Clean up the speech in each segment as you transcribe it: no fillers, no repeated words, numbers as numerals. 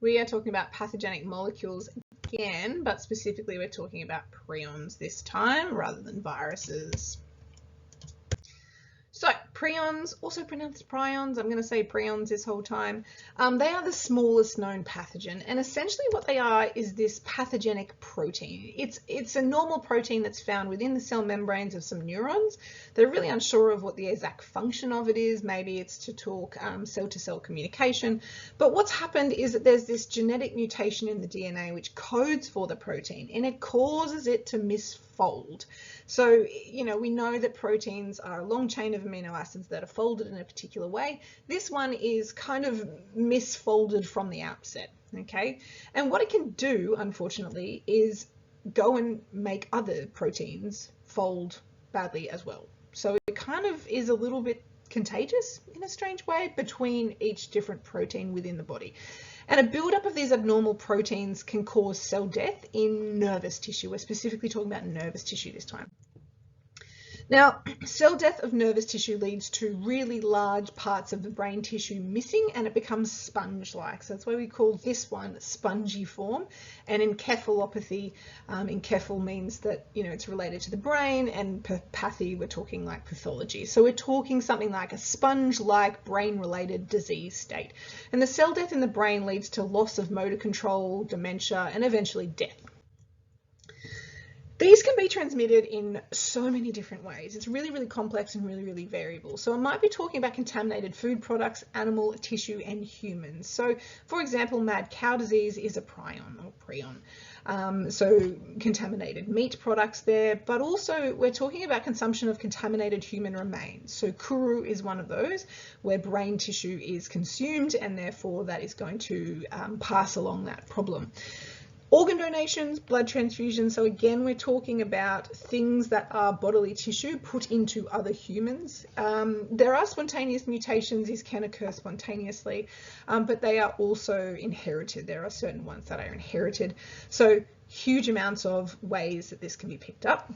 We are talking about pathogenic molecules again, but specifically we're talking about prions this time rather than viruses. So prions, also pronounced prions, I'm going to say prions this whole time. They are the smallest known pathogen, and essentially what they are is this pathogenic protein. It's a normal protein that's found within the cell membranes of some neurons. They're really unsure of what the exact function of it is. Maybe it's to talk cell-to-cell communication, but what's happened is that there's this genetic mutation in the DNA which codes for the protein, and it causes it to misfold. So, we know that proteins are a long chain of amino acids that are folded in a particular way. This one is kind of misfolded from the outset, okay? And what it can do, unfortunately, is go and make other proteins fold badly as well. So it kind of is a little bit contagious in a strange way between each different protein within the body. And a buildup of these abnormal proteins can cause cell death in nervous tissue. We're specifically talking about nervous tissue this time. Now, cell death of nervous tissue leads to really large parts of the brain tissue missing, and it becomes sponge-like. So that's why we call this one spongiform. And encephalopathy, encephal means that, it's related to the brain, and pathy, we're talking like pathology. So we're talking something like a sponge-like brain-related disease state. And the cell death in the brain leads to loss of motor control, dementia, and eventually death. These can be transmitted in so many different ways. It's really, really complex and really, really variable. So I might be talking about contaminated food products, animal tissue, and humans. So, for example, mad cow disease is a prion or prion. So contaminated meat products there, but also we're talking about consumption of contaminated human remains. So kuru is one of those where brain tissue is consumed, and therefore that is going to pass along that problem. Organ donations, blood transfusions. So again, we're talking about things that are bodily tissue put into other humans. There are spontaneous mutations. These can occur spontaneously, but they are also inherited. There are certain ones that are inherited. So huge amounts of ways that this can be picked up.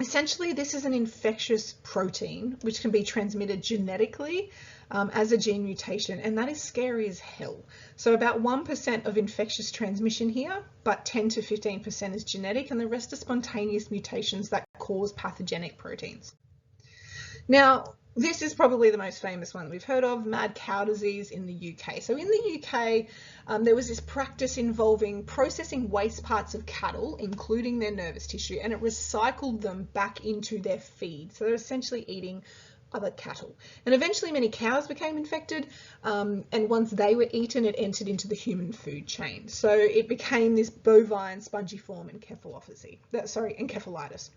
Essentially, this is an infectious protein which can be transmitted genetically as a gene mutation, and that is scary as hell. So about 1% of infectious transmission here, but 10 to 15% is genetic, and the rest are spontaneous mutations that cause pathogenic proteins. Now, this is probably the most famous one that we've heard of, mad cow disease in the UK. So in the UK, there was this practice involving processing waste parts of cattle, including their nervous tissue, and it recycled them back into their feed. So they're essentially eating other cattle. And eventually many cows became infected, and once they were eaten, it entered into the human food chain. So it became this bovine spongiform encephalitis.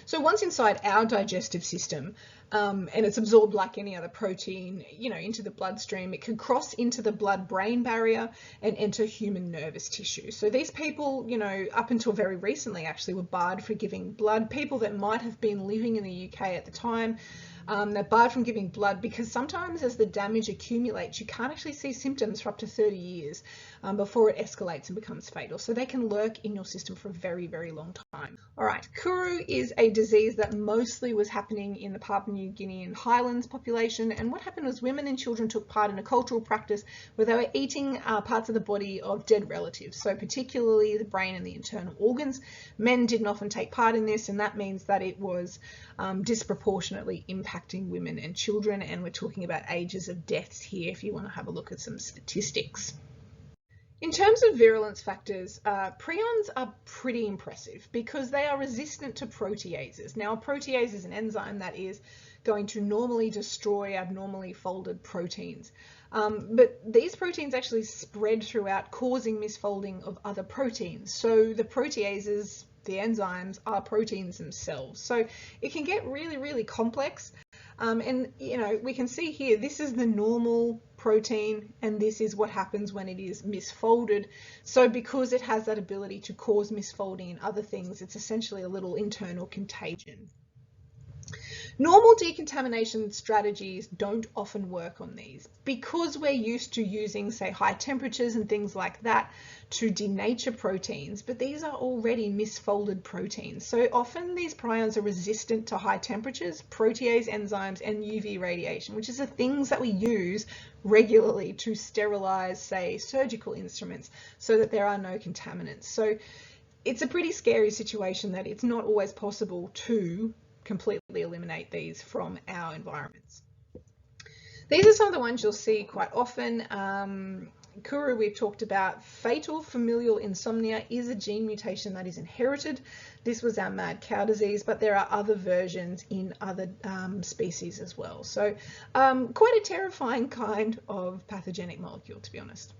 So once inside our digestive system, and it's absorbed like any other protein, into the bloodstream, it can cross into the blood-brain barrier and enter human nervous tissue. So these people, up until very recently actually were barred for giving blood. People that might have been living in the UK at the time, they're barred from giving blood because sometimes as the damage accumulates, you can't actually see symptoms for up to 30 years before it escalates and becomes fatal. So they can lurk in your system for a very, very long time. All right, kuru is a disease that mostly was happening in the Papua New Guinean highlands population. And what happened was women and children took part in a cultural practice where they were eating parts of the body of dead relatives. So particularly the brain and the internal organs. Men didn't often take part in this, and that means that it was disproportionately impacting women and children, and we're talking about ages of deaths here if you want to have a look at some statistics. In terms of virulence factors, prions are pretty impressive because they are resistant to proteases. Now, a protease is an enzyme that is going to normally destroy abnormally folded proteins. But these proteins actually spread throughout, causing misfolding of other proteins. So the proteases, the enzymes, are proteins themselves. So it can get really, really complex. And we can see here, this is the normal protein, and this is what happens when it is misfolded. So because it has that ability to cause misfolding in other things, it's essentially a little internal contagion. Normal decontamination strategies don't often work on these because we're used to using, say, high temperatures and things like that to denature proteins, but these are already misfolded proteins. So often these prions are resistant to high temperatures, protease enzymes, and UV radiation, which is the things that we use regularly to sterilize, say, surgical instruments so that there are no contaminants. So it's a pretty scary situation that it's not always possible to completely eliminate these from our environments. These are some of the ones you'll see quite often. Kuru, we've talked about. Fatal familial insomnia is a gene mutation that is inherited. This was our mad cow disease, but there are other versions in other species as well. So quite a terrifying kind of pathogenic molecule, to be honest.